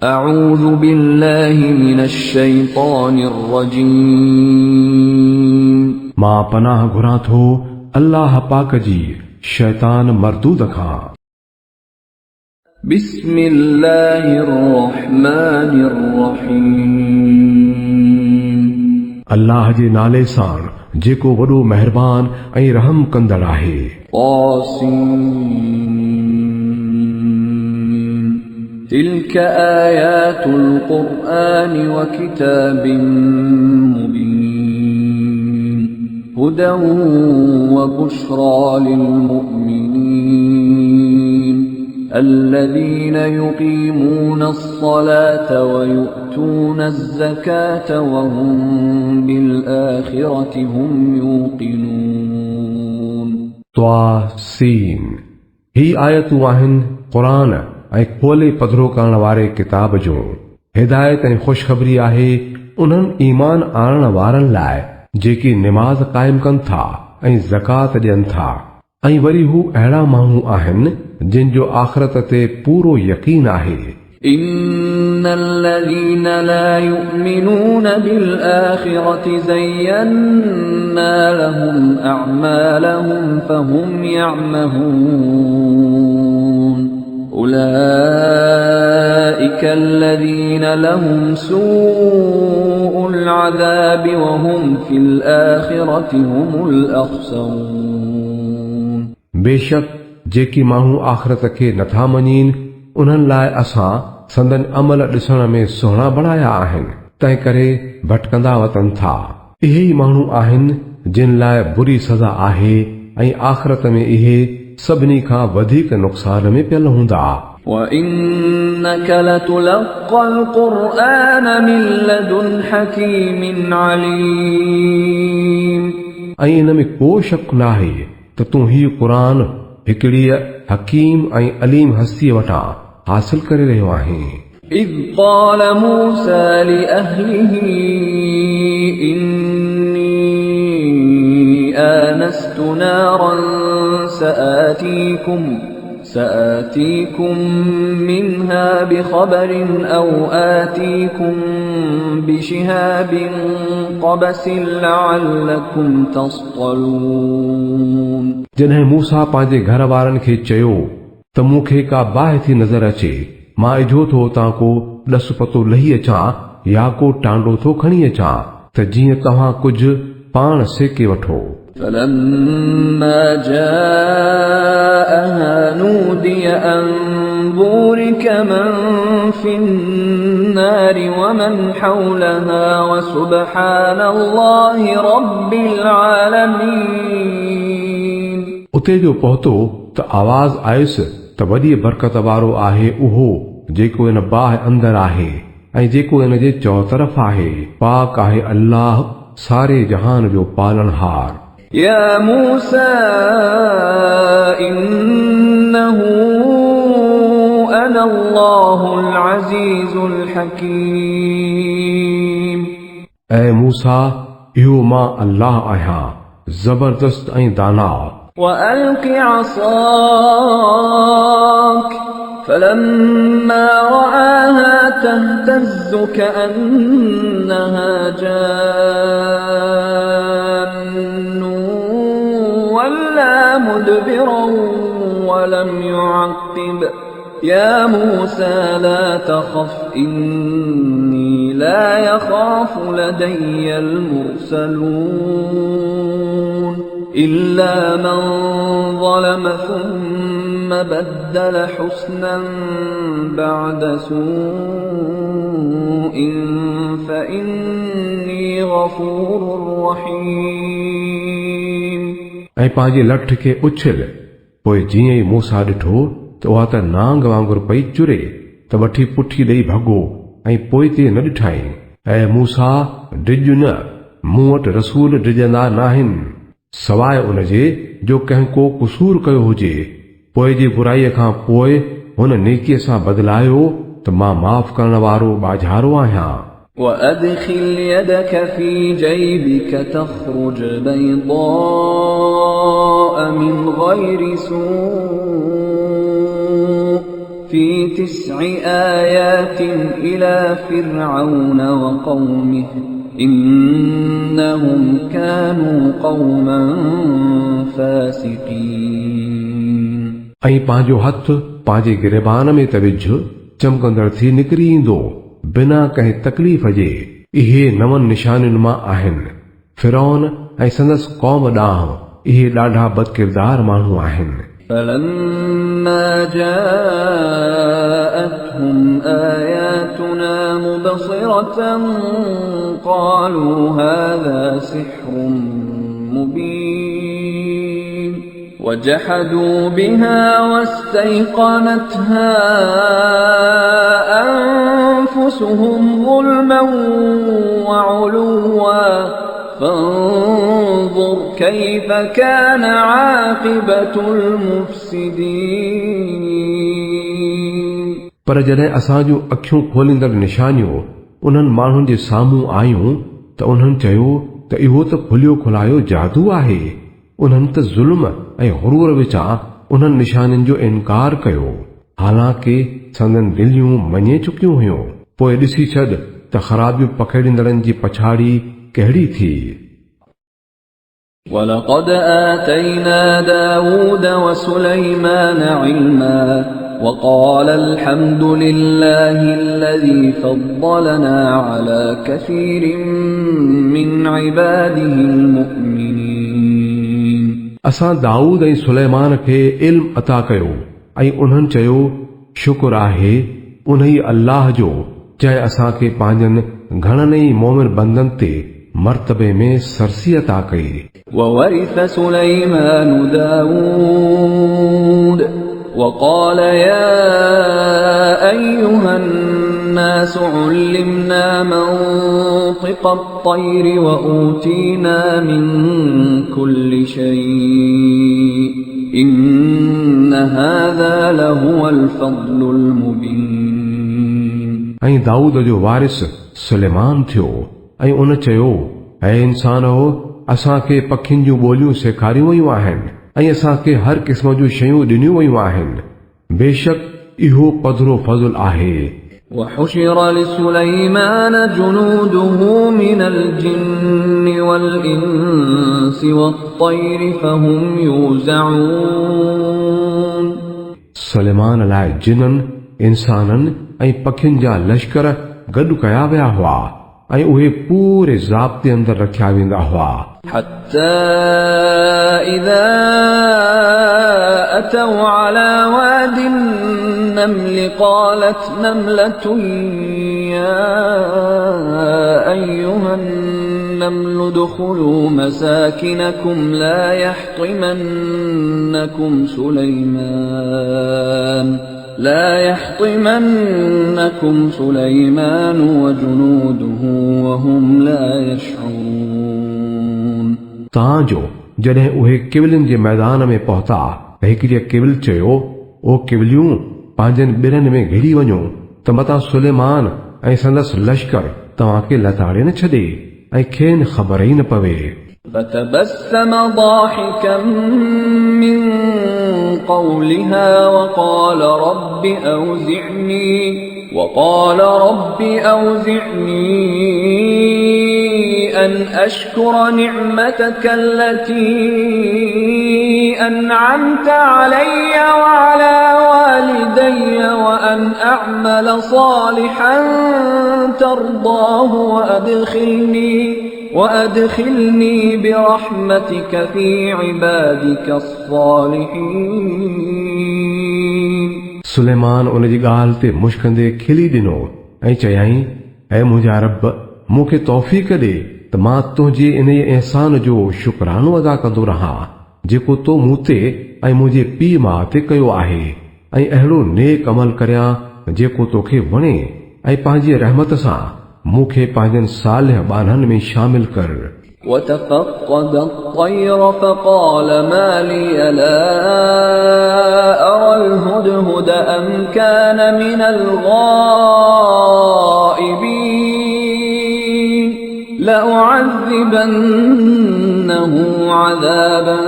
أعوذ بالله من الشيطان الرجيم मां पनाह घुरां थो अल्लाह पाक जी शैतान मरदूद खां। بسم الله الرحمن الرحيم अल्लाह जे नाले सां जेको वॾो महिरबान ऐं रहम कंदड़ आहे। تلك آيات القرآن وكتاب مبين هدى وبشرى للمؤمنين الذين يقيمون الصلاة ويؤتون الزكاة وهم بالآخرة هم يوقنون त्वासीन ही आयतूं आहिनि क़ुरान ऐं खोले पधरो करण वारे किताब जो। हिदायत ऐं ख़ुशख़बरी आहे उन्हनि ईमान आणण वारनि लाइ जेकी निमाज़ क़ाइम कनि था ऐं ज़कात ॾियनि था, ऐं वरी हू अहिड़ा माण्हू आहिनि जिन जो आख़िरत ते पूरो यकीन आहे। إن الذين لا يؤمنون بالآخرة زينا لهم أعمالهم فهم يعمهون أولئك الذين لهم سوء العذاب وهم في الآخرة هم الأخسرون बेशक जेकी माण्हू आख़िरत खे नथा मञीनि उन्हनि लाइ असां संदन अमल ॾिसण में सुहिणा बणाया आहिनि, तंहिं करे भटकंदा वतन था। इहे ई माण्हू आहिनि जिन लाइ बुरी सज़ा आहे ऐं आख़िरत में इहे सभिनी खां वधीक नुक़सान में पियल हूंदा। وَإِنَّكَ لَتُلَقَّى الْقُرْآنَ مِن لَّدُنْ حَكِيمٍ عَلِيمٍ ऐं इन में को शक नाहे त तूं हीउ क़ुरान हिकिड़ी हकीम ऐं अलीम हस्तीअ वटां हासिल करे रहियो आहीं। إِذْ قَالَ مُوسَى لِأَهْلِهِ إِنِّي آنَسْتُ نَارًا سآتيكم منها بخبر أو آتيكم بشهاب قبس لعلكم تصطلون जॾहिं मूसा पंहिंजे घर वारनि खे चयो त मूंखे का बाहि थी नज़र अचे, मां इझो थो तां को ॾसु पतो लही अचां या को टांडो थो खणी अचां त जीअं तव्हां कुझु पाण सेके वठो। فلما جاءها نودي أن بورك من في النار ومن حولها وسبحان الله رب العالمين उते जो पहुतो त आवाज़ आयुसि त वॾी बरकत वारो आहे उहो जेको इन बाहि अंदर आहे ऐं जेको इन जे चौतरफ़ आहे। पाक आहे अल्लाह सारे जहान जो पालनहार। يا موسى إنه أنا الله العزيز الحكيم ऐं मूसा इहो मां अल्लाह आहियां ज़बरदस्त ऐं दाना। وألق عصاك فلما رآها تهتز كأنها جان ولا مدبرا ولم يعقب يا موسى لا تخف إني لا يخاف لدي المرسلون إلا من ظلم ثم بدل حسنا بعد سوء فإني غفور رحيم ऐं पंहिंजे लठ खे उछल, पोइ जीअं ई मूसा ॾिठो त उहा त नांग वांगुरु पई चुरे त वठी पुठी ॾेई भॻो ऐं पोइ ते न ॾिठाई। ऐं मूसा डिॼ न, मूं वटि रसूल डिॼंदा नाहिनि सवाइ उनजे जो कंहिं को कुसूर कयो हुजे, पोइ जी बुराईअ खां पोइ हुन नेकीअ सां बदिलायो त मां माफ़ करण वारो बाझारो आहियां। وأدخل يدك في جيبك تخرج بيضاء من غير سوء في 9 آيات إلى فرعون وقومه إنهم كانوا قوما فاسقين ऐं पंहिंजो हथु पंहिंजे गिरबान में त विझ चमकंदड़ थी निकिरी ईंदो बिना कंहिं तकलीफ़ जे इहे 9 निशानियुनि मां आहिनि फिरौन ऐं संदसि क़ौम ॾांहुं इहे ॾाढा बदकिरदार माण्हू आहिनि فلما جاءتهم آياتنا مبصرة قالوا هذا سحر مبين وجحدوا بها واستيقنتها أنفسهم ظلما وعلوا فانظر كيف كان عاقبة المفسدين पर जॾहिं असां जूं अखियूं खोलींदड़ निशानियूं उन्हनि माण्हुनि जे साम्हूं आयूं त उन्हनि चयो त इहो त खुलियो खुलायो जादू आहे उन्हनि त ज़ुल्म ऐं हुरूर विचां उन्हनि निशानियुनि जो इनकार कयो हालांकि संदन दिलियूं मञे चुकियूं हुयूं पोइ ॾिसी छॾ त ख़राबियूं पखेड़ींदड़नि जी पछाड़ी कहिड़ी थी ولقد آتينا داود وسليمان علما وقال الحمد لله الذي فضلنا على كثير من عباده المؤمنين असां दाऊद ऐं सुलेमान खे इल्म अता कयो ऐं उन्हनि चयो शुक्र आहे उन ई अल्लाह जो जंहिं असांखे पंहिंजनि घणनि ई मोमिन बंदनि ते मर्तबे में सरसी अता कई وورث سليمان داود وقال يا أيها الناس علمنا منطق الطير وأوتينا من كل شيء إن هذا لهو الفضل المبين ऐं दाऊद जो वारिस सुलेमान थियो ऐं उन चयो ऐं इंसानो असांखे पखियुनि जूं ॿोलियूं सेखारियूं वयूं आहिनि ऐं असांखे हर क़िस्म जूं शयूं ॾिनियूं वयूं आहिनि बेशक इहो पधरो फज़ल आहे وحشر لسليمان جنوده من الجن والإنس والطير فهم يوزعون सुलेमान लाइ जिननि इंसाननि ऐं पखियुनि जा लश्कर गॾु कया विया हुआ ऐं उहे पूरे ज़ाब्ते अंदरि रखिया वेंदा हुआ حتى إذا أتوا على واد النمل قالت نملة يا أيها النمل ادخلوا مساكنكم لا يحطمنكم سليمان وجنوده وهم لا يشعرون तांजो जॾहिं उहे किवलियुनि जे मैदान में पहुता त हिकिड़ीअ किविल चयो ओ किवलियूं पंहिंजनि ॿिरनि में घिड़ी वञो त मतां सुलेमान ऐं संदसि लश्कर तव्हांखे लताड़े न छॾे ऐं खेनि ख़बर ई न पवे فتبسم ضاحكا من قولها وقال رب أوزعني أن أشكر نعمتك التي أنعمت علي وعلى والدي وأن أعمل صالحا ترضاه وأدخلني برحمتك في عبادك الصالحين सुलेमान उन जी ॻाल्हि ते मुश्कंदे खिली ॾिनो ऐं चयाईं ऐ मुंहिंजा रब मूंखे तौफ़ीक़ ॾे त मां तुंहिंजे इन अहसान जो शुक्रानो अदा कंदो रहां जेको तो मूं ते ऐं मुंहिंजे पीउ माउ ते कयो आहे ऐं अहिड़ो नेक अमल करियां जेको तोखे वणे ऐं पंहिंजी रहमत सां मूंखे पंहिंजनि सालिह ॿारनि में शामिल कर وتفقد الطير فقال ما لي لا أرى الهدهد أم كان من الغائبين لأعذبنه عذابا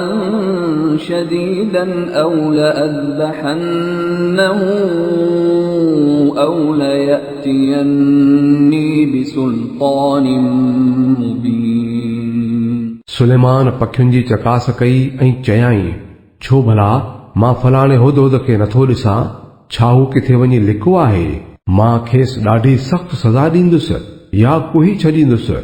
شديدا أو لأذبحنه أو ليأتيني بسلطان مبين सुलेमान पखियुनि जी चकास कई ऐं चयाईं, छो भला मां फलाणे हुदहुद खे नथो ॾिसां? छा हू किथे वञी लिको आहे? मां खेसि ॾाढी सख़्त सज़ा ॾींदुसि या कोई छॾींदुसि,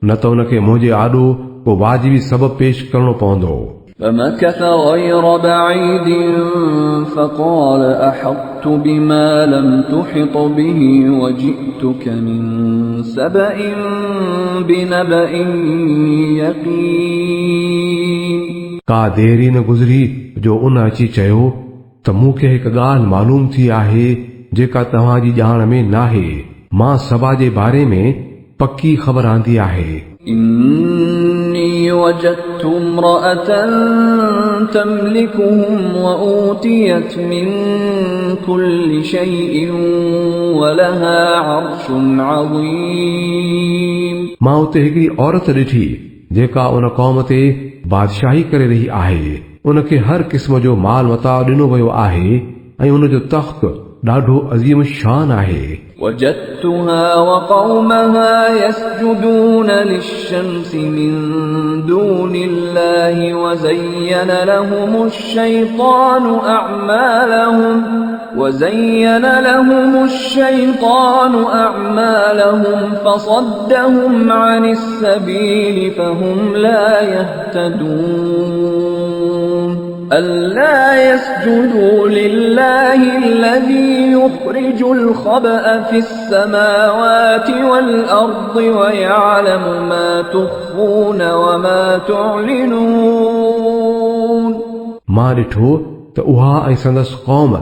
न त उनखे मुंहिंजे आॾो को वाजिबी सबबु पेश करणो पवंदो। فمكث غير بعيد فقال أحطت بما لم تحط به وجئتك من سبأ بنبأ يقين का देरी न गुज़री जो उन अची चयो त मूंखे हिकु ॻाल्हि मालूम थी आहे जेका तव्हांजी ॼाण में नाहे। मां सबा जे बारे में पक्की ख़बर आंदी आहे। إني وجدت امرأة تملكهم وأوتيت من كل شيء ولها عرش عظيم मां उते हिकिड़ी औरत ॾिठी जेका उन क़ौम ते बादशाही करे रही आहे। उनखे हर क़िस्म जो माल मता ॾिनो वियो आहे ऐं उनजो तख़्त ॾाढो अज़ीम शान आहे। وجدتها وقومها يسجدون للشمس من دون الله وزين لهم الشيطان أعمالهم فصدهم عن السبيل فهم لا يهتدون ألا يسجدوا لله الذي يخرج الخبأ في السماوات والأرض ويعلم ما تخفون وما تعلنون मां ॾिठो त उहा ऐं संदसि क़ौम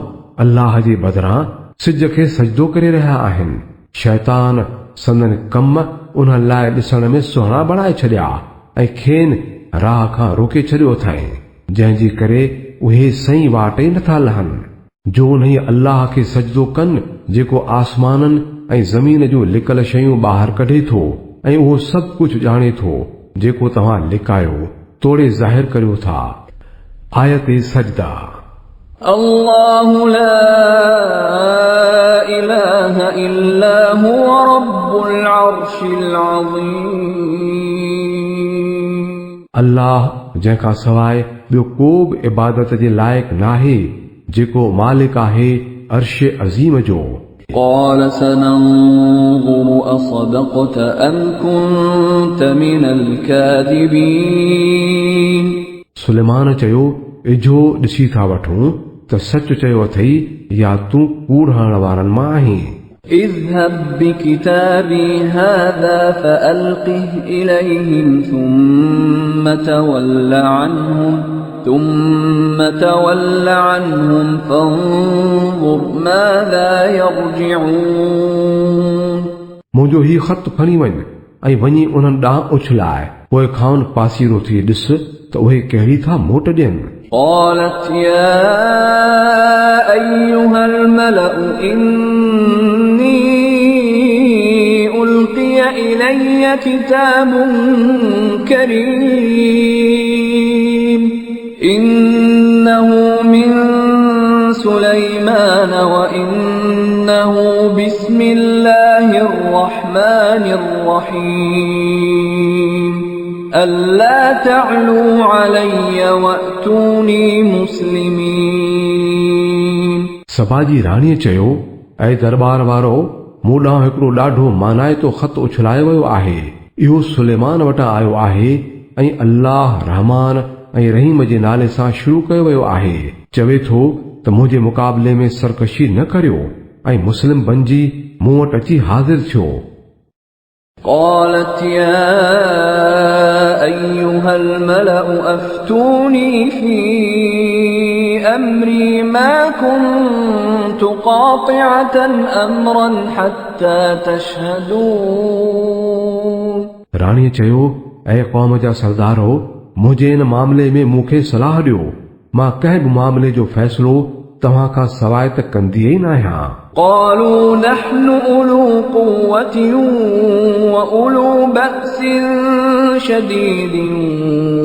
अल्लाह जे बदिरां सिज खे सजदो करे रहिया आहिनि। शैतान संदनि कम उन्हनि लाइ ॾिसण में सुहिणा बणाए छॾिया ऐं खेनि राह खां रोके छॾियो अथई, जंहिंजे करे उहे सही वाट ई नथा लहनि। जो उन्हीअ अल्लाह खे सजदो कनि जेको आसमाननि ऐं ज़मीन जूं लिकल शयूं ॿाहिरि कढे थो ऐं उहो सभु कुझु ॼाणे थो जेको तव्हां लिकायो तोड़े ज़ाहिर करियो था। आयत सजदा। الله لا إله إلا هو رب العرش العظيم अल्लाह जंहिंखां सवाइ ॿियो को बि इबादत जे लाइक़ नाहे जेको मालिक आहे अर्श अज़ीम जो। قال سننظر أصدقت أم كنت من الكاذبين सुलेमान चयो, इजो ॾिसी था वठूं त सच चयो अथई या तूं कूड़ हणण वारनि मां आहीं। اذهب بكتابي هذا فألقه إليهم ثم تول عنهم فانظر ماذا يرجعون मुंहिंजो ही ख़त खणी वञ ऐं वञी उन्हनि ॾांहुं उछलाए, पोइ खाउन पासीरो थी ॾिस त उहे कहिड़ी था मोट ॾियनि। قالت يا أيها الملأ إني ألقي إلي كتاب كريم إنه من سليمان وإنه بسم الله الرحمن الرحيم ألا تعلوا علي وأتوني مسلمين सबा जी राणीअ चयो, ऐं दरबार वारो, मूं ॾांहुं हिकिड़ो ॾाढो मानाइतो ख़त उछलायो वियो आहे। इहो सुलेमान वटां आयो आहे ऐं अल्लाह रहमान ऐं रहीम जे नाले सां शुरू कयो वियो आहे। चवे थो त मुंहिंजे मुक़ाबले में सरकशी न करियो ऐं मुस्लिम बणिजी मूं वटि अची हाज़िर थियो। قالت يا أيها الملأ أفتوني في أمري ما كنت قاطعة أمرا حتى تشهدون राणीअ चयो, ऐं क़ौम जा सरदारो, मुंहिंजे इन मामले में मूंखे सलाह ॾियो। मां कंहिं बि मामले जो फ़ैसिलो तव्हां खां सवाइ त कंदी ई न आहियां। قالوا نحن أولو قوة وأولو بأس شديد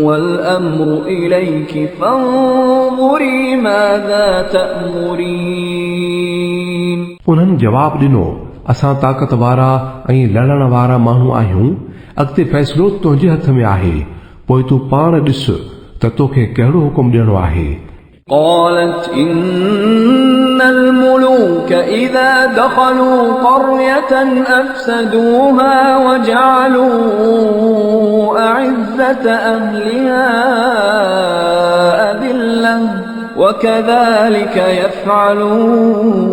والأمر إليك فانظري ماذا تأمرين। उन्हनि जवाब ॾिनो, असां ताक़त वारा ऐं लड़ण वारा माण्हू आहियूं, अॻिते फ़ैसिलो तुंहिंजे हथ में आहे, पोइ तूं पाण ॾिस त तोखे कहिड़ो हुकुम ॾियणो आहे। قالت إن الملوك إذا دخلوا قرية أفسدوها وجعلوا أعزة أهلها أذلة وكذلك يفعلون।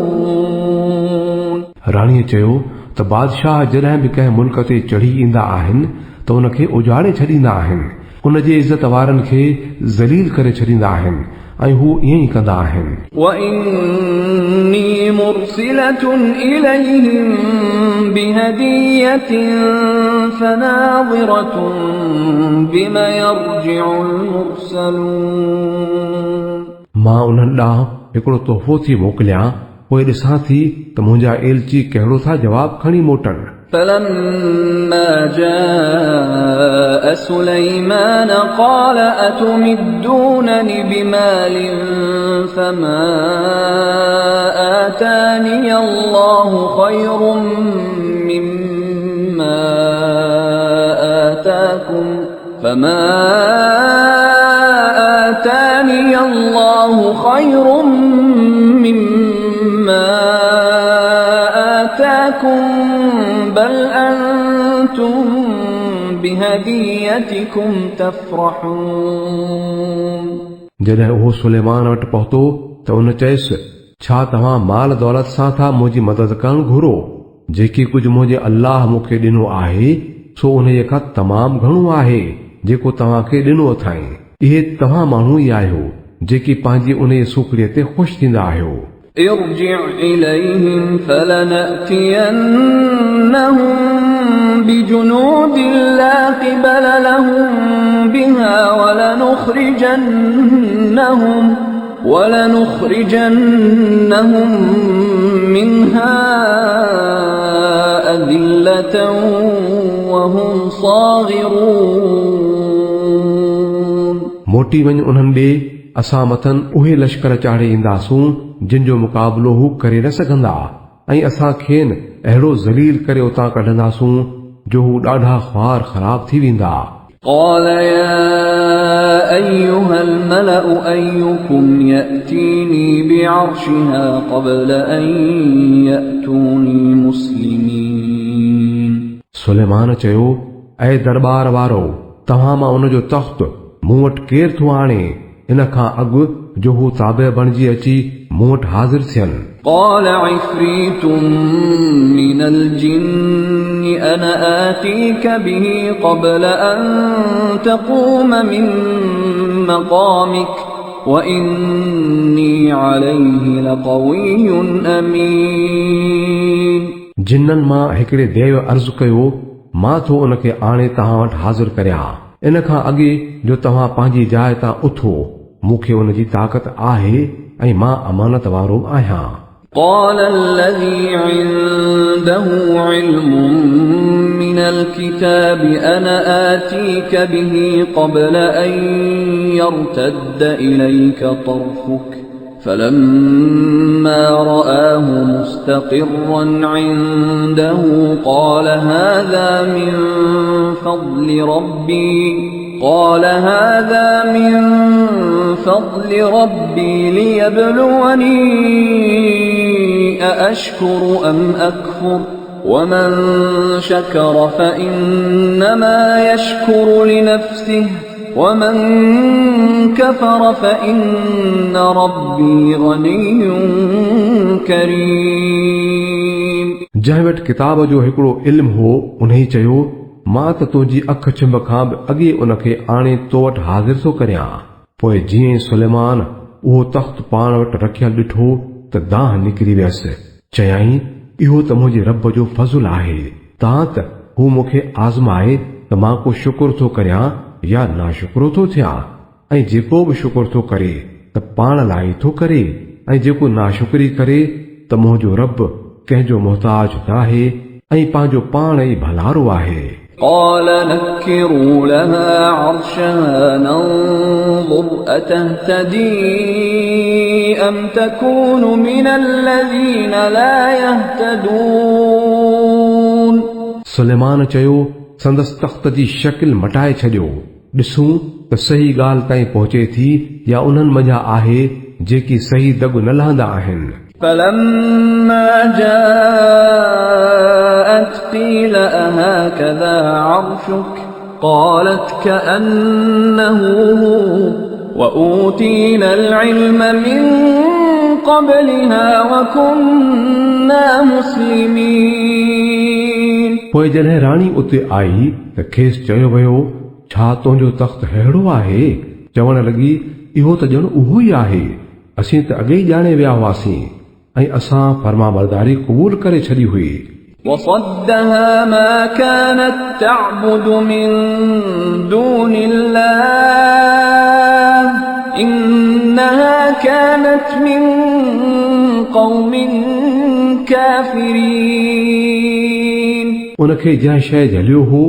राणीअ चयो त बादशाह जॾहिं बि कंहिं मुल्क ते चढ़ी ईंदा आहिनि त उनखे उजाड़े छॾींदा आहिनि, उनजे इज़त वारनि खे ज़लील करे छॾींदा आहिनि ऐं हू ईअं ई कंदा आहिनि। وإني مرسلة إليهم بهدية فناظرة بما يرجع المرسلون। मां उन्हनि ॾांहुं हिकिड़ो तोहफ़ो थी मोकिलियां, पोइ ॾिसां थी त मुंहिंजा एलची कहिड़ो था जवाब खणी मोटनि। فلما جاء سليمان قال أتمدونني بمال فما آتاني الله خير مما آتاكم بل أنتم بهديتكم تفرحون۔ जॾहिं उहो सुलेमान वटि पहुतो त उन चयसि, छा तव्हां माल दौलत सां था मुंहिंजी मदद करणु घुरो? जेकी कुझु मुंहिंजे अल्लाह मूंखे ॾिनो आहे सो उनजे खां तमामु घणो आहे जेको तव्हांखे ॾिनो अथई। इहे तव्हां माण्हू ई आहियो जेकी पंहिंजी उन सूखड़ीअ ते ख़ुशि थींदा आहियो। ارجع إليهم فلنأتينهم بجنود لا قبل لهم بها ولنخرجنهم منها أذلة وهم صاغرون۔ मोटी वञ उन्हनि ॾे, असां मथन उहे लश्कर चाढ़े ईंदासूं जिन जो मुक़ाबिलो हू करे न सघंदा, ऐं असां खेनि अहिड़ो ज़लील करे उतां कढंदासूं जो हू ॾाढा ख़्वार ख़राब थी वेंदा। قال يا أيها الملأ أيكم يأتيني بعرشها قبل أن يأتوني مسلمين। सुलेमान चयो, ऐं दरबार वारो, तव्हां मां उन जो तख़्त मूं वटि केरु थो आणे इन खां अॻु जो हू ताबे बणिजी अची मूं वटि हाज़िर थियनि। قال عفريت من الجن أنا آتيك به قبل أن تقوم من مقامك وإني عليه لقوي أمين। जिन्ननि मां हिकिड़े देव अर्ज़ु कयो, मां थो उनखे आणे तव्हां वटि हाज़िर करियां इन खां अॻे जो तव्हां पंहिंजी जाइ तां उथो। मूंखे उन जी ताक़त आहे ऐं मां अमानत वारो आहियां। قال الذي عنده علم من الكتاب أنا آتيك به قبل أن يرتد إليك طرفك فلما رآه مستقرا عنده قال هذا من فضل ربي ليبلوني أأشكر أم أكفر ومن شكر فإنما يشكر لنفسه ومن كفر فإن ربي غني كريم۔ जंहिं वटि किताब जो हिकिड़ो इल्मु हो उन ई चयो, मां त तुंहिंजी अख चिंब खां बि अॻे उनखे आणे तो वटि हाज़िर थो करियां। पोइ जीअं सुलेमान उहो तख़्त पाण वटि रखियल ॾिठो त दाह निकिरी वियसि। चयाई, इहो त मुंहिंजे रब जो फज़ुल आहे, तां त हू मूंखे आज़माए त मां को शुक्र थो करियां या नाशुक्रो थो थियां, ऐं जेको बि शुक्र थो करे त पाण लाइ थो करे ऐं जेको नाशुक्री करे त मुंहिंजो रब कंहिंजो मुहताज नाहे ऐं पंहिंजो पाण ई भलारो आहे। قال نكروا لها عرشها ننظر أتهتدي أم تكون من الذين لا يهتدون। सुलेमान चयो संदसि तख़्त जी शकिल मटाए छॾियो, ॾिसूं त सही ॻाल्हि ताईं पहुचे थी या उन्हनि मंझां आहे जेकी सही दॻु न लहंदा आहिनि। فلما جاءت قيل أهكذا عرشك قالت كأنه هو وأوتينا العلم من قبلها وكنا مسلمين। पोइ जॾहिं राणी उते आई त खेसि चयो वियो, छा तुंहिंजो तख़्त अहिड़ो आहे? चवण लॻी, इहो त ॼण उहो ई आहे, असीं त अॻे ई ॼाणे विया हुआसीं ऐं असां फर्माबरदारी क़बूल करे छॾी हुई। وصدها ما كانت تعبد من دون الله إنها كانت من قوم كافرين। उनखे जंहिं शइ झलियो हो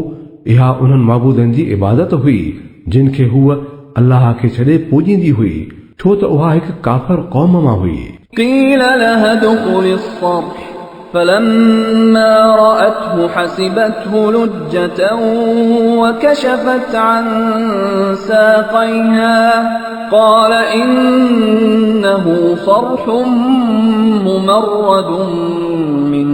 इहा उन्हनि माबूदनि जी इबादत हुई जिन खे हूअ अल्लाह खे छॾे पूॼींदी हुई, छो त उहा हिकु काफ़िर क़ौम मां हुई। قيل لها ادخل الصرح فلما رأته حسبته لجة وكشفت عن ساقيها قال إنه صرح ممرد من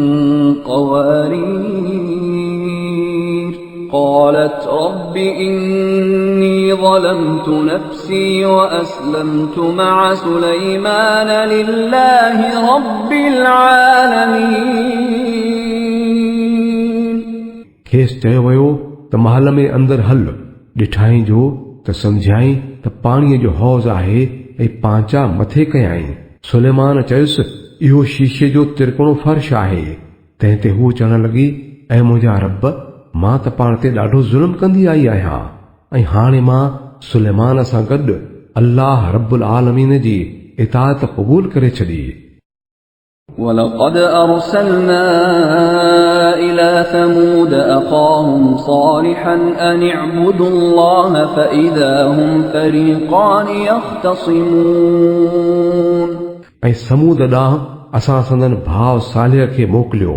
قوارير قالت رب إني ظلمت نفسي وأسلمت مع سليمان لله رب العالمين। खेसि चयो वियो त महल में अंदरि हल, ॾिठाई जो त सम्झाई त पाणीअ जो हौज़ आहे ऐं पांचा मथे कयाई। सुलेमान चयुसि, इहो शीशे जो तिरकणो फर्श आहे। तंहिं ते हू चवण लॻी, ऐं मुंहिंजा रब, मां त पाण ते ॾाढो ज़ुल्म कंदी आई आहियां ऐं हाणे मां सुलेमान सां गॾु अल्लाह रब्बुल आलमीन जी इताअत क़बूल करे छॾी। ولقد أرسلنا إلى ثمود أخاهم صالحا أن اعبدوا الله فإذا هم فريقان يختصمون। ऐं समूद ॾांहुं असां संदनि भाउ सालिह खे मोकिलियो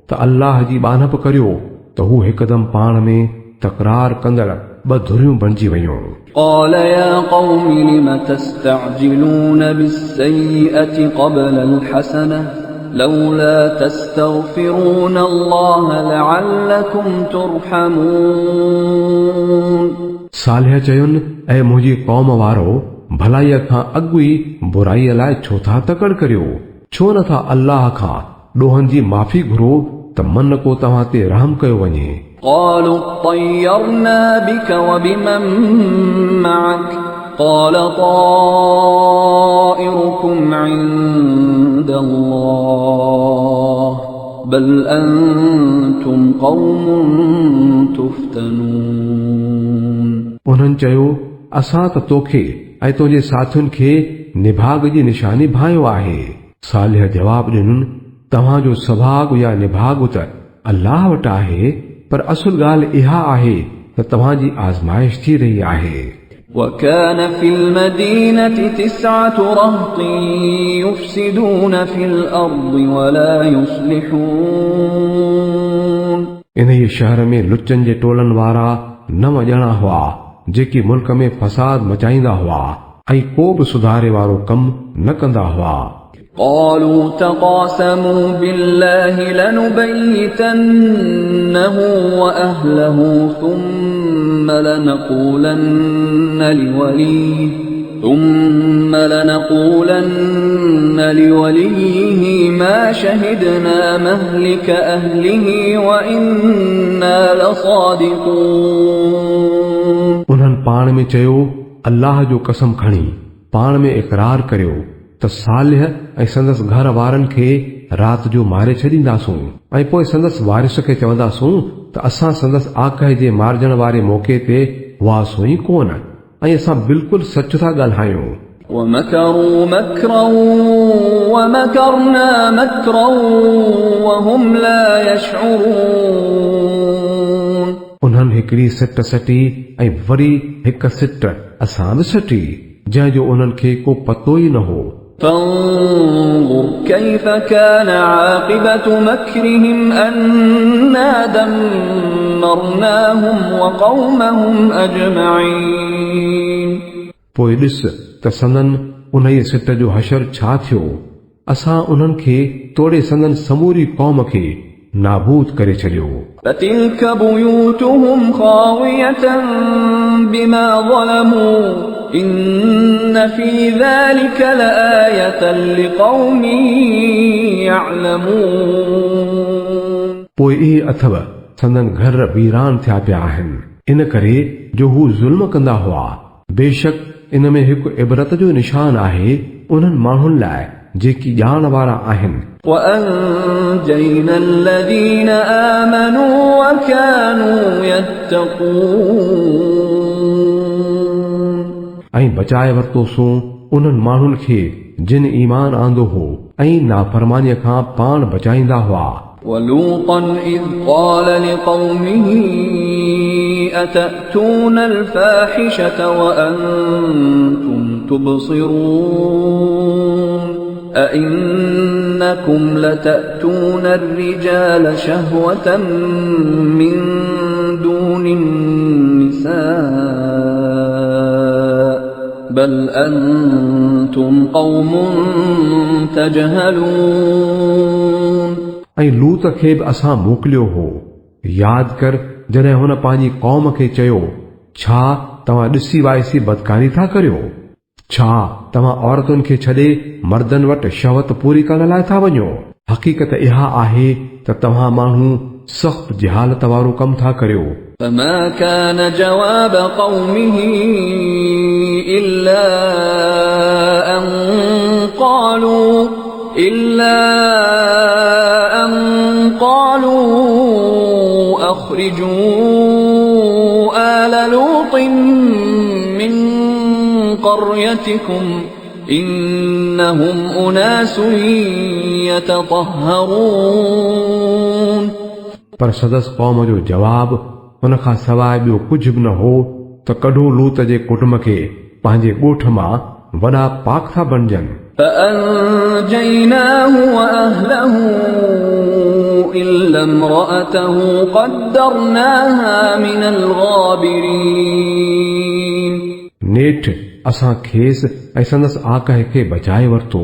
त अल्लाह जी बानप करियो त हू हिकदमि पाण में तकरार कंदड़ ॿ धुरियूं बणिजी वयूं। قال يا قوم لم تستعجلون بالسيئة قبل الحسنة لولا تستغفرون الله لعلكم ترحمون। सालिह चयुनि, ऐं मुंहिंजी क़ौम वारो, भलाईअ खां अॻु ई बुराईअ लाइ छो था तकड़ करियो? छो नथा अल्लाह खां ॾोहनि जी माफ़ी घुरो त मन को तव्हां ते रहम कयो वञे। قالوا اطيرنا بك وبمن معك قال طائركم عند الله بل أنتم قوم تفتنون। उन्हनि चयो, असां त तोखे ऐं तुंहिंजे साथियुनि खे निभाग जी निशानी भायो आहे। सालिह जवाब ॾिनुनि, तव्हांजो सभाग या निभाग त अल्लाह वटि आहे, पर असुल ॻाल्हि इहा आहे त तव्हांजी आज़माइश थी रही आहे। وكان في المدينة 9 رهط يفسدون في الأرض ولا يصلحون। इन शहर में लुचनि जे टोलनि वारा 9 ॼणा हुआ जेकी मुल्क में फसाद मचाईंदा हुआ ऐं को बि सुधारे वारो कमु न कंदा हुआ। قالوا تقاسموا بالله لنبيتنه وأهله ثم لنقولن لوليه ما شهدنا مهلك أهله وإنا لصادقون। उन्हनि पाण में चयो, अल्लाह जो कसम खणी पाण में इक़रार करियो त सालिह ऐं संदसि घर वारनि खे राति जो मारे छॾींदासूं ऐं पोइ संदसि वारिस खे चवंदासूं त असां संदसि आक़ाह जे मारजण वारे मौक़े ते हुआसूं ई कोन ऐं असां बिल्कुलु सच था ॻाल्हायूं। ومكروا مكرا ومكرنا مكرا وهم لا يشعرون उन्हनि हिकिड़ी सिट सटी ऐं वरी हिक सिट असां बि सटी जंहिंजो उन्हनि खे को पतो ई न हो فانظر كيف كان عاقبة مكرهم أنا دمرناهم وقومهم أجمعين पोइ ॾिस त संदन उन ई सिट जो हशर छा थियो असां उन्हनि खे तोड़े संदन समूरी क़ौम खे नाबूद करे छॾियो فتلك بيوتهم خاوية بما ظلموا إن في ذلك لآية لقوم يعلمون पोइ इहे अथव संदन घर वीरान थिया पिया आहिनि इन करे जो हू ज़ुल्म कंदा हुआ बेशक इन में हिकु इबरत जो निशान आहे उन्हनि माण्हुनि लाइ जेकी ॼाण वारा आहिनि وأنجينا الذين آمنوا وكانوا يتقون ऐं बचाए वरितोसूं उन्हनि माण्हुनि खे जिन ईमान आंदो हो ऐं नाफरमानीअ खां पाण बचाईंदा हुआ ولوطا إذ قال لقومه أتأتون الفاحشة وأنتم تبصرون أئنكم لتأتون الرجال شهوة من دون النساء بل أنتم قوم تجهلون ऐं लूत खे बि असां मोकिलियो हो यादि कर जॾहिं हुन पंहिंजी क़ौम खे चयो छा तव्हां ॾिसी वाइसी बदकारी था करियो छा तव्हां औरतुनि खे छॾे मर्दनि वटि शहवत पूरी करण लाइ था वञो हक़ीक़त इहा आहे त तव्हां माण्हू सख़्त जहालत वारो कमु था करियो فما كان جواب قومه إلا أن قالوا أخرجوا آل لوط من قريتكم إنهم أناس يتطهرون पर सदस क़ौम जो जवाब हुन खां सवाइ ॿियो कुझु बि न हो त कढो लूत जे कुटुंब खे पंहिंजे ॻोठ मां वॾा पाक था बणजनि فأنجيناه وأهله إلا امرأته قدرناها من الغابرين नेठ असां खेसि ऐं संदसि आकाह खे बचाए वरितो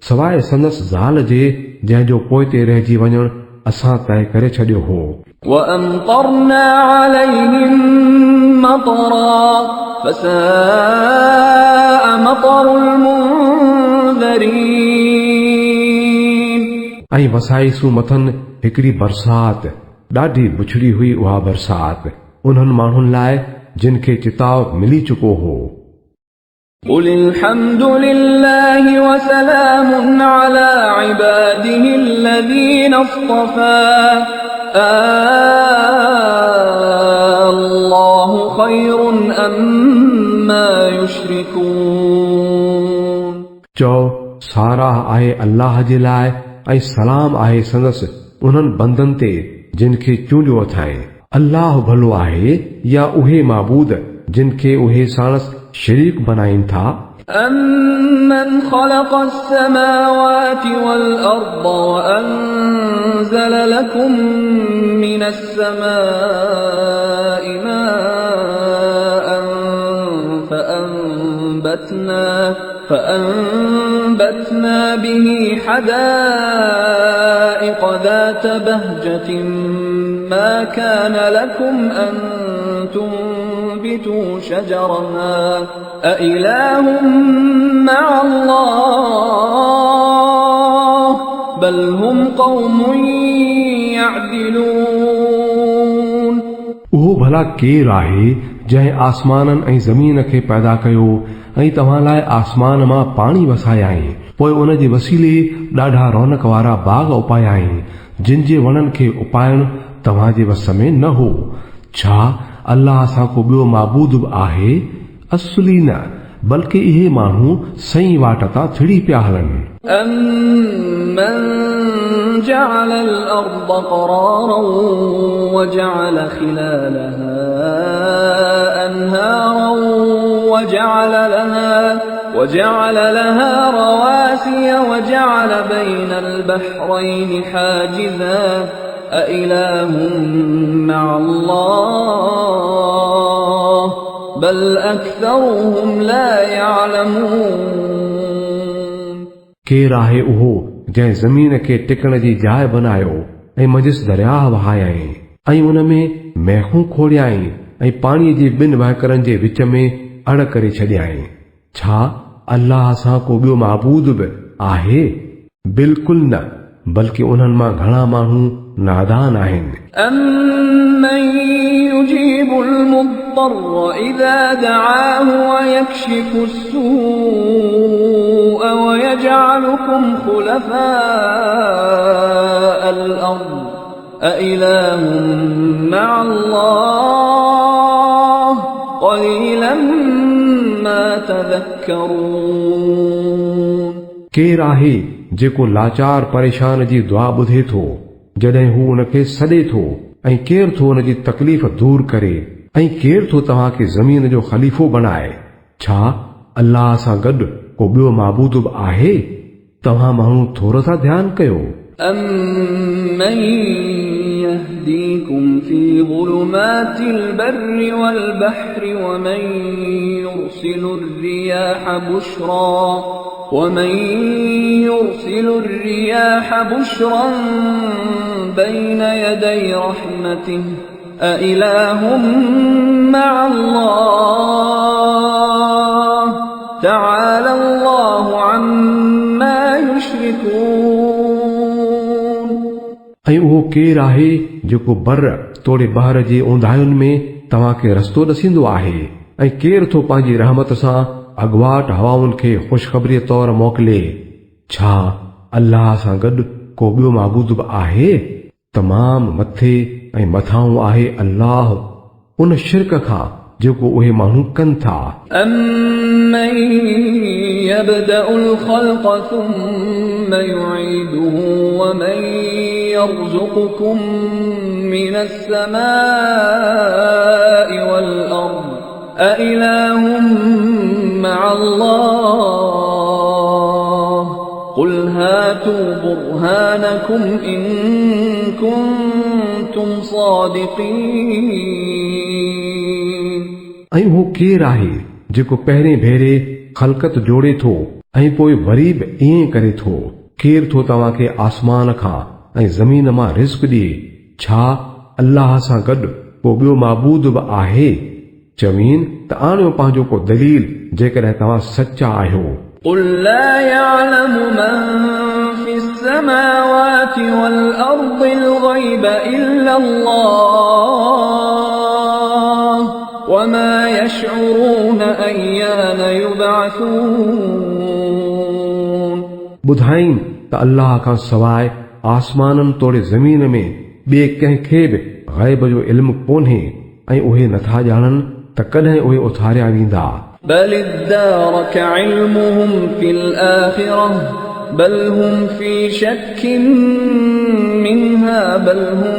सवाइ संदसि ज़ाल जे जंहिंजो पोइते रहिजी वञणु असां तय करे छॾियो हो وأمطرنا عليهم مطرا فساء مطر المنذرين ऐं वसाईसूं मथनि हिकिड़ी बरसात ॾाढी बुछड़ी हुई उहा बरसात उन्हनि माण्हुनि लाइ जिन खे चिताव मिली चुको हो قل الحمد لله وسلام على عباده الذين اصطفى الله خير أما يشركون चओ साराह आहे अल्लाह जे लाइ ऐं सलाम आहे संदसि उन्हनि बंदनि ते जिन खे चूंडियो अथाई अल्लाह भलो आहे या उहे माबूद जिन खे उहे साणस शरीक बनाइनि था أمن خلق السماوات والأرض وأنزل لكم من السماء ماء فأنبتنا به حدائق ذات بهجة ما كان لكم أن تنبتوا شجرها أإله مع الله بل هم قوم يعدلون उहो भला केरु आहे जंहिं आसमाननि ऐं ज़मीन खे पैदा कयो ऐं तव्हां लाइ आसमान मां पाणी वसायाई पोइ उन जे वसीले ॾाढा रौनक वारा बाग़ उपायाई जिन जे वणनि खे उपाइणु तव्हां जे वस में न हो छा अल्लाह सां को ॿियो माबूद बि आहे असली न बल्कि इहे माण्हू सही वाट तां थिड़ी पिया हलनि أَمَّنْ جَعَلَ الْأَرْضَ قَرَارًا وَجَعَلَ خِلَالَهَا أَنْهَارًا وَجَعَلَ لَهَا رَوَاسِيَ وَجَعَلَ بَيْنَ الْبَحْرَيْنِ حَاجِزًا أَإِلَٰهٌ مَّعَ اللَّهِ بَلْ أَكْثَرُهُمْ لَا يَعْلَمُونَ केरु आहे उहो जंहिं ज़मीन खे टिकण जी जाइ बनायो ऐं मंझिस दरिया वहायाई ऐं उन में मैखूं खोड़ियाई ऐं पाणीअ जी ॿिनि वहकरनि जे विच में अड़ करे छॾियाई छा अल्लाह सां को ॿियो माबूद बि आहे बिल्कुलु न बल्कि उन्हनि मां घणा माण्हू नादान आहिनि أَمَّن يُجِيبُ الْمُضْطَرَّ إِذَا دَعَاهُ وَيَكْشِفُ السُّوءَ وَيَجْعَلُكُمْ خُلَفَاءَ الْأَرْضِ أَإِلَٰهٌ مَّعَ اللَّهِ قَلِيلًا مَّا تَذَكَّرُونَ केरु आहे जेको लाचार परेशान जी दुआ ॿुधे थो जॾहिं हू उनखे सॾे थो ऐं केरु थो उन जी तकलीफ़ दूर करे ऐं केरु थो तव्हां खे ज़मीन जो ख़लीफ़ो बणाए छा अल्लाह सां गॾु को ॿियो माबूद बि आहे तव्हां माण्हू थोरो था ध्यानु कयो أَمَّن يَهْدِيكُمْ فِي ظُلُمَاتِ الْبَرِّ وَالْبَحْرِ وَمَن يُرْسِلُ الرِّيَاحَ بُشْرًا بَيْنَ يَدَيْ رَحْمَتِهِ أَإِلَٰهٌ مَّعَ اللَّهِ تَعَالَى اللَّهُ عَمَّا يُشْرِكُونَ ऐं उहो केरु आहे जेको बर तोड़े बहर जे ऊंधायुनि में तव्हां खे रस्तो ॾसींदो आहे ऐं केरु थो पंहिंजी रहमत सां अॻुवाट हवाउनि खे ख़ुशख़बरीअ तौरु मोकिले छा अल्लाह सां गॾु को ॿियो माबूद बि आहे तमाम मथे ऐं मथां आहे अल्लाह उन शिरक खां जेको उहे माण्हू कनि था أَمَّن يَبْدَأُ الْخَلْقَ ثُمَّ يُعِيدُهُ وَمَن يَرْزُقُكُم مِّنَ السَّمَاءِ وَالْأَرْضِ أَإِلَٰهٌ مَّعَ اللَّهِ قُلْ هَاتُوا بُرْهَانَكُمْ إِن كُنتُمْ صَادِقِينَ ऐं उहो केरु आहे जेको पहिरें भेरे ख़लक़त जोड़े थो ऐं पोइ वरी बि ईअं करे थो केरु थो तव्हां खे आसमान खां ऐं ज़मीन मां रिज़्क़ ॾिए छा अल्लाह सां गॾु को ॿियो माबूद बि आहे चवीन त आणियो पंहिंजो को दलील जेकॾहिं तव्हां सचा आहियो قُل لَّا يَعْلَمُ مَن فِي السَّمَاوَاتِ وَالْأَرْضِ الْغَيْبَ إِلَّا اللَّهُ وَمَا يَشْعُرُونَ أَيَّانَ يُبْعَثُونَ ॿुधाईं त अल्लाह खां सवाइ आसमाननि तोड़े ज़मीन में ॿिए कंहिंखे बि ग़ैब जो इल्मु कोन्हे ऐं उहे नथा ॼाणनि त कॾहिं उहे उथारिया वेंदा بل ادارك علمهم في الآخرة بل هم في شك منها بل هم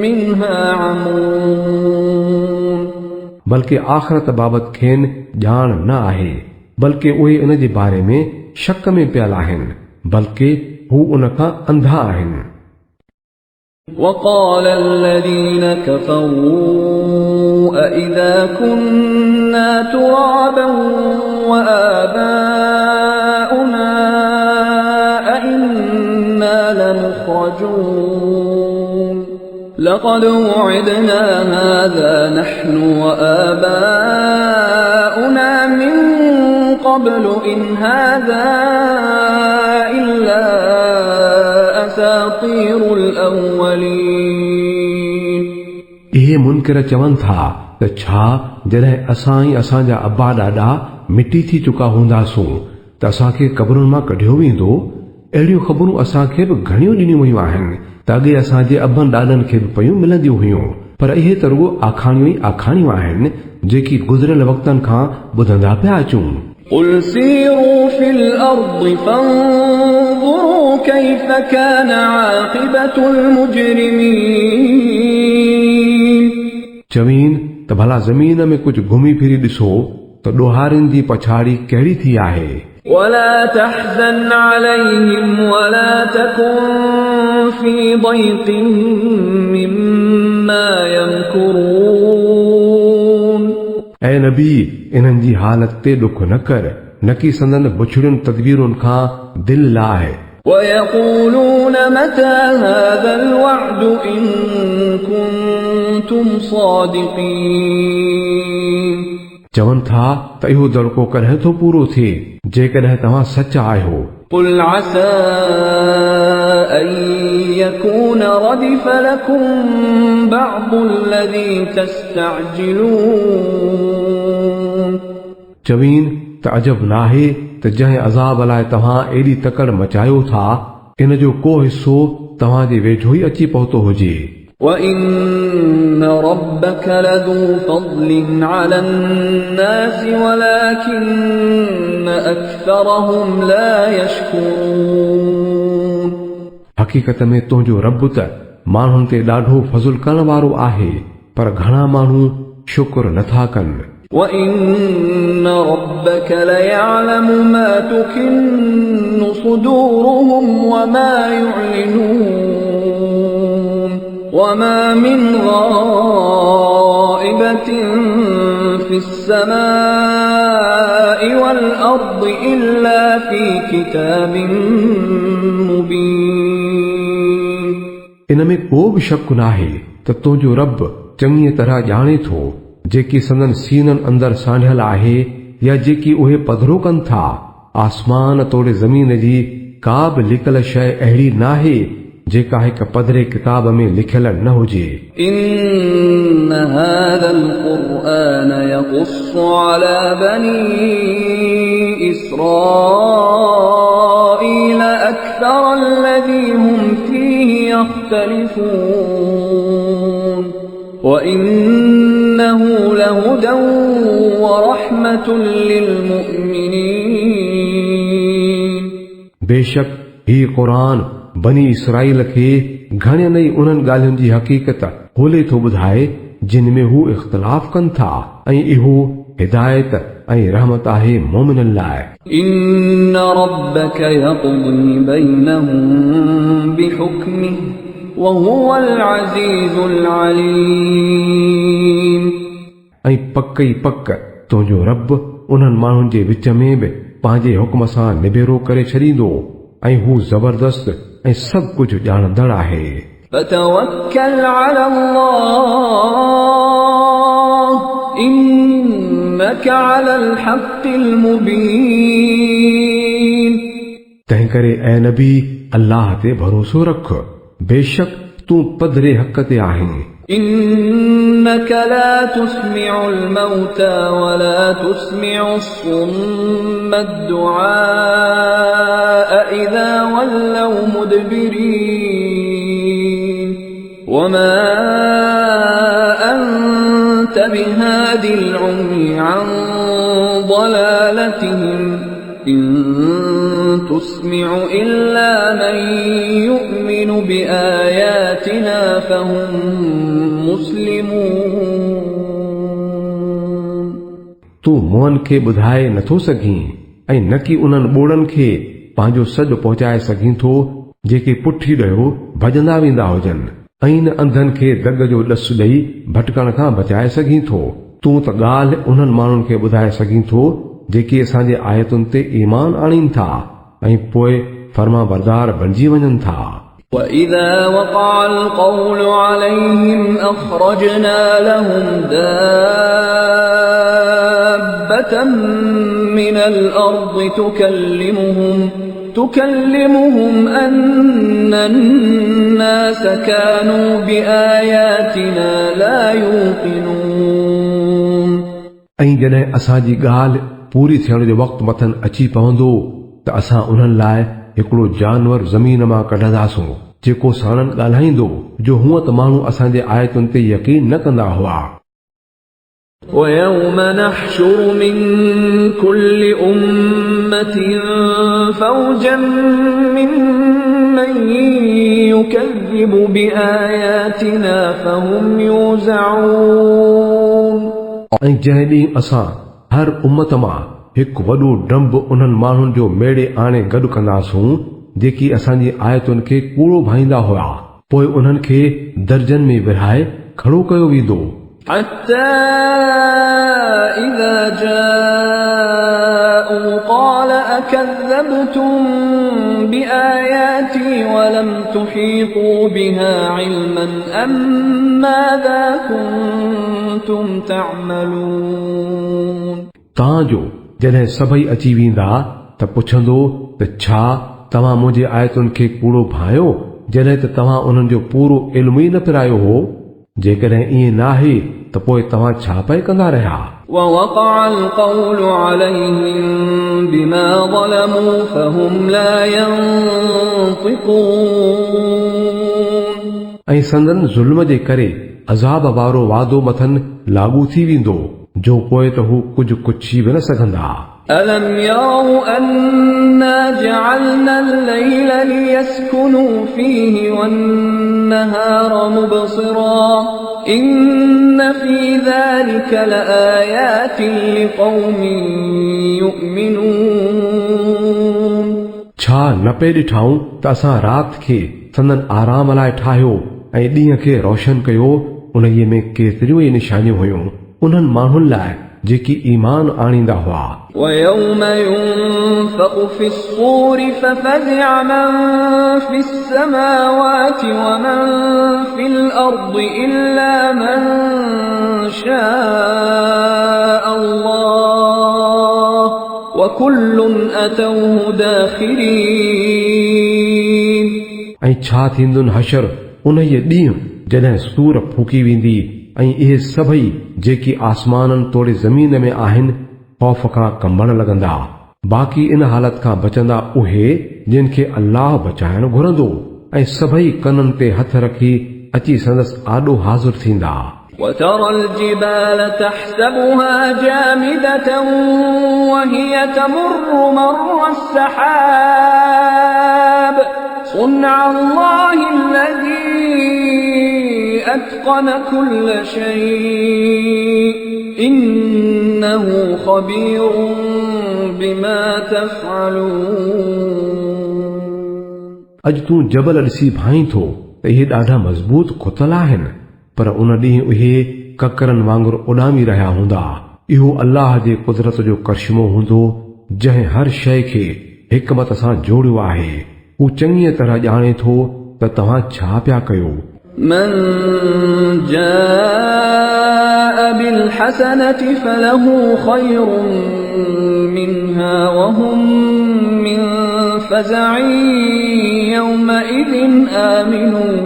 منها عمون बल्कि आख़िरत बाबति खेनि ॼाण न आहे बल्कि उहे उन जे बारे में शक में पियल आहिनि बल्कि हू उन खां अंधा आहिनि وقال الذين كفروا أئذا كنا ترابا وآباؤنا أئنا لمخرجون لقد وعدنا هذا نحن وآباؤنا من قبل إن هذا إلا أساطير الأولين इहे मुनकिर चवनि था त छा जॾहिं असां ई असांजा अब्बा ॾाॾा मिटी थी चुका हूंदासूं त असांखे क़बरुनि मां कढियो वेंदो अहिड़ियूं ख़बरूं असांखे बि घणियूं ॾिनियूं वयूं आहिनि त अॻे असांजे अबनि ॾाॾनि खे बि पयूं मिलंदियूं हुयूं पर इहे त रुगो आखाणियूं ई आखाणियूं आहिनि जेकी गुज़िरियल वक़्तनि खां ॿुधंदा पिया अचूं। قل سيروا في الأرض فانظروا كيف كان عاقبة المجرمين चवीन त भला ज़मीन में कुझु घुमी फिरी ॾिसो त ॾोहारिन जी पछाड़ी कहिड़ी थी आहे। ولا تحزن عليهم ولا تكن في ضيق مما يمكرون ऐं नबी इन्हनि जी हालत ते ॾुख न कर, न की संदन बुछड़ियुनि तदबीरुनि खां दिल लाहे। ويقولون متى هذا الوعد إن كنتم صادقين चवनि था त इहो दड़को कॾहिं थो पूरो थिए जेकॾहिं तव्हां सच आहियो। قل عسى أن يكون ردف لكم بعض الذي تستعجلون चवीन त अजब नाहे त जंहिं अज़ाब लाइ तव्हां एॾी तकड़ मचायो था इन जो को हिस्सो तव्हां जे वेझो ई अची पहुतो हुजे। وإن ربك لذو فضل على الناس ولكن أكثرهم لا يشكرون हक़ीक़त में तुंहिंजो रब त माण्हुनि ते ॾाढो फज़ुल करण वारो आहे पर घणा माण्हू शुक्र नथा कनि। وإن ربك ليعلم ما تكن صدورهم وما يعلنون وما من غائبة في السماء والأرض إلا في كتاب مبين इन में को बि शक नाहे त तुंहिंजो रब चङी तरह ॼाणे थो जेकी संदन सीननि अंदरि सांढियल आहे या जेकी उहे पधरो कनि था। आसमान तोड़े ज़मीन जी का बि लिकल शइ अहिड़ी नाहे जेका हिक पधरे किताब में लिखियल न हुजे। إن هذا القرآن يقص على بني إسرائيل أكثر الذي هم فيه يختلفون وإنه لهدى ورحمة للمؤمنين बेशक ही क़ुरान बनी इसराइल खे घणनि ई उन्हनि ॻाल्हियुनि जी हक़ीक़त खोले थो ॿुधाए जिन में हू इख़्तिलाफ़ कनि था ऐं इहो हिदायत ऐं रहमत आहे मोमिननि लाइ। إن ربك يقضي بينهم بحكمه وهو العزيز العليم ऐं पक ई पक तुंहिंजो रब उन्हनि माण्हुनि जे विच में बि पंहिंजे हुक्म सां निबेरो करे छॾींदो ऐं हू ज़बरदस्त ऐं सभु कुझु ॼाणंदड़ आहे। فتوكل على الله إنك على الحق المبين तंहिं करे ऐं नबी अल्लाह ते भरोसो रख, बेशक तूं पधरे हक़ ते आहीं। إنك لا تسمع الموتى ولا تسمع الصم الدعاء إذا ولوا مدبرين وما أنت بهاد العمي عن ضلالتهم إن تسمع إلا من يؤمن بآياتنا فهم مسلمون तूं मुअन खे ॿुधाए नथो सघीं ऐं न की उन्हनि ॿोड़नि खे पंहिंजो सॾु पहुचाए सघीं थो जेके पुठी ॾियो भॼंदा वेंदा हुजनि ऐं न अंधनि खे दग जो ॾसु ॾेई भटकण खां बचाए सघीं थो। तूं त ॻाल्हि उन्हनि माण्हुनि खे ॿुधाए सघीं थो जेके असांजे आयतुनि ते ईमान आणीनि था ऐं पोइ फर्मा बरदार बणिजी वञनि था। وإذا وقع القول عليهم أخرجنا لهم دابة من الأرض تكلمهم أن الناس كانوا بآياتنا لا يوقنون ऐं जॾहिं असांजी ॻाल्हि पूरी थियण जो वक़्तु मथनि अची पवंदो त असां उन्हनि लाइ हिकिड़ो जानवर ज़मीन मां कढंदासूं जेको साणन ॻाल्हाईंदो जो हूअं त माण्हू असांजे आयतुनि ते यकीन न कंदा हुआ। ويوم نحشر من كل أمة فوجا ممن يكذب بآياتنا فهم يوزعون ऐं जंहिं ॾींहुं असां हर उम्मत मां हिकु वॾो डंब उन्हनि माण्हुनि जो मेड़े आणे गॾु कंदासूं जेकी असांजी आयतुनि खे कूड़ो भाईंदा हुआ, पोइ उन्हनि खे दर्जन में विरहाए खड़ो कयो वेंदो। حتى إذا جاءوا قال أكذبتم بآياتي ولم تحيطوا بها علما أم ماذا كنتم تعملون तांजो जॾहिं सभई अची वेंदा त पुछंदो त छा तव्हां मुंहिंजे आयतुनि खे कूड़ो भायो जॾहिं त तव्हां उन्हनि जो पूरो इल्मु ई न पिरायो हो। जेकॾहिं ईअं नाहे त पोइ तव्हां छा पिए कंदा रहिया। ووقع القول عليهم بما ظلموا فهم لا ينطقون ऐं संदन ज़ुल्म जे करे अज़ाब वारो वादो मथनि लागू थी वेंदो जो पोइ त हू कुझु पुछी बि न सघंदा। ألم يروا أنا جعلنا الليل ليسكنوا فيه والنهار مبصرا إن في ذلك لآيات لقوم يؤمنون छा न पे ॾिठाऊं त असां राति खे संदन आराम लाइ ठाहियो ऐं ॾींहं खे रोशन कयो, उन्हीअ में केतिरियूं ई निशानियूं हुयूं उन्हनि माण्हुनि लाइ जेकी ईमान आणींदा हुआ। ويوم ينفخ في الصور ففزع من في السماوات ومن في الأرض إلا من شاء الله وكل أتوه داخرين ऐं छा थींदुनि हशर उन्हीअ ॾींहुं जॾहिं सूर फूकी वेंदी ऐं इहे सभई जेकी आसमाननि तोड़े ज़मीन में आहिनि ख़ौफ़ खां कंबण लॻंदा। बाक़ी इन हालत खां बचंदा उहे जिन खे अल्लाह बचाइण घुरंदो ऐं सभई कननि ते हथ रखी अची संदसि आॾो हाज़िर थींदा। وترى الجبال تحسبها جامدة وهي تمر مر السحاب صنع الله الذي أتقن كل شيء إنه خبير بما تفعلون अॼु तूं जबल ॾिसी भाई थो त इहे ॾाढा मज़बूत खुतल आहिनि, पर उन ॾींहुं उहे ककरनि वांगुरु उॾामी रहिया हूंदा। इहो अल्लाह जे कुदरत जो करिश्मो हूंदो जंहिं हर शइ खे हिकमत सां जोड़ियो आहे। हू चङीअ तरह ॼाणे थो त तव्हां छा पिया कयो। من جاء بالحسنة فله خير منها وهم من فزع يومئذ آمنون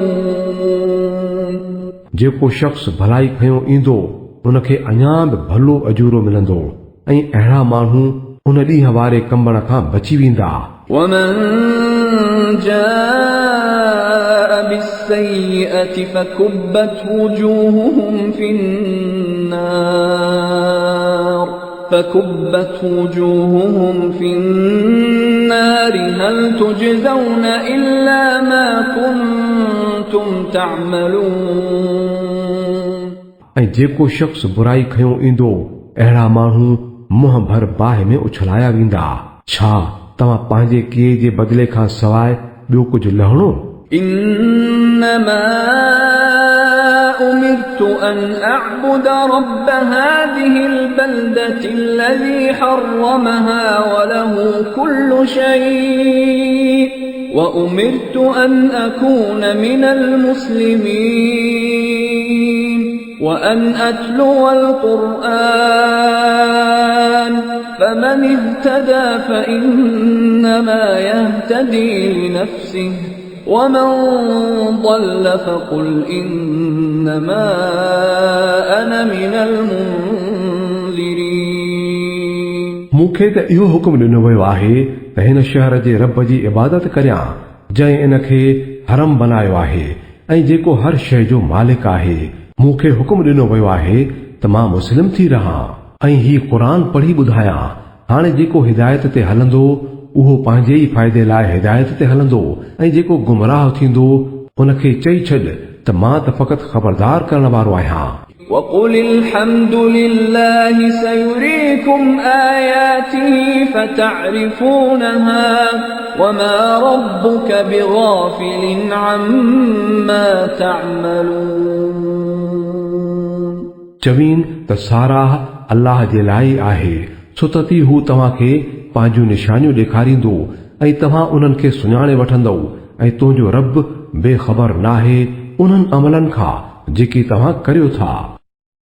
जेको शख़्स भलाई खयों ईंदो उनखे अञा बि भलो अजूरो मिलंदो ऐं अहिड़ा माण्हू उन ॾींहं वारे कंबण खां बची वेंदा। ومن جاء بالسيئة فكبت وجوههم في النار هل تجزون إلا ما كنتم تعملون ऐं जेको शख़्स बुराई खयों ईंदो अहिड़ा माण्हू मुंहं भर बाहि में उछलाया वेंदा। छा तव्हां पंहिंजे किए जे बदिले खां सवाइ ॿियो कुझु लहणो? إنما أمرت أن أعبد رب هذه البلدة الذي حرمها وله كل شيء وأمرت أن أكون من المسلمين وأن أتلو القرآن فمن اهتدى فإنما يهتدي لنفسه ومن ضل فقل إنما أنا من المنذرين मूंखे त इहो हुकुम ॾिनो वियो आहे त हिन शहर जे रब जी इबादत करियां जंहिं इन खे हरम बनायो आहे ऐं जेको हर शइ जो मालिक आहे। मूंखे हुकुम ॾिनो वियो आहे त मां मुस्लिम थी रहां ऐं ही क़ुरान पढ़ी ॿुधायां। हाणे जेको हिदायत ते हलंदो उहो पंहिंजे ई फ़ाइदे लाइ हिदायत ते हलंदो ऐं जेको गुमराह थींदो उनखे चई छॾ त मां त फ़क़ति ख़बरदार करण वारो आहियां। وقل الحمد لله سيريكم آياته فتعرفونها وما ربك بغافل عما تعملون। चवीन त साराह अल्लाह जे लाइ आहे, छो त हू तव्हांखे पंहिंजूं निशानियूं ॾेखारींदो ऐं तव्हां उन्हनि खे सुञाणे वठंदव ऐं तुंहिंजो रब बेख़बर नाहे उन्हनि अमलनि खां जेके तव्हां करियो था।